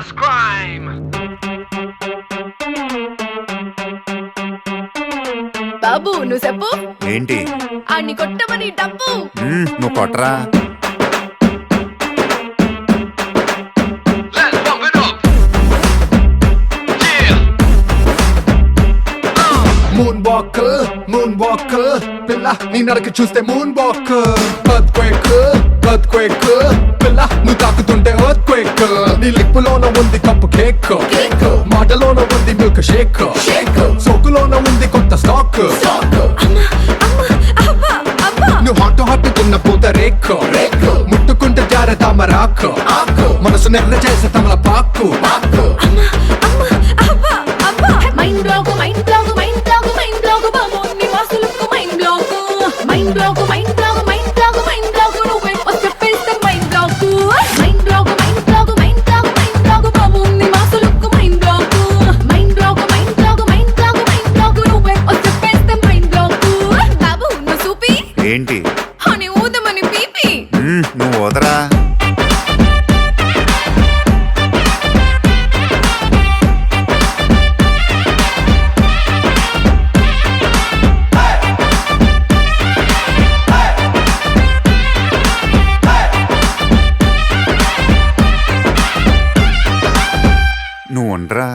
mass crime. బాబు నువ్వు చెప్పు ఏంటి అన్ని కొట్టమని డబ్బు నువ్వు కొట్టరా Let's pump it up. Yeah. Moon walker పిల్ల నీ నడక చూస్తే మూన్ వాకర్ ఎర్త్క్వేక్ పిల్ల నువ్వు తాకుతుంటే ఎర్త్క్వేక్ నీ లిప్పులోన ఉంది కప్పు కేక్ మాటలోన ఉంది మిల్క్ షేక్ సోకులోన ఉంది కొత్త స్టాక్ నువ్వు హాట్ తిన్న పూత రేక్ ముట్టుకుంటే జార తామరాకు మనసు నెర్ర చేసే తమల పాకు mind block mind block mind block mind block బాబు నీ వాసులకు mind block mind block mind block mind block mind block నువ్వే చెప్పేస్తే mind block mind block mind block mind block mind block బాబు నీ వాసులకు mind block mind block mind block mind block mind block నువ్వే చెప్పేస్తే మైండ్ బ్లాక్ బాబు నువ్వు చూపి ఏంటి అని ఊదమని పీపి నువ్వు వదరా నువ్వు ఉండరా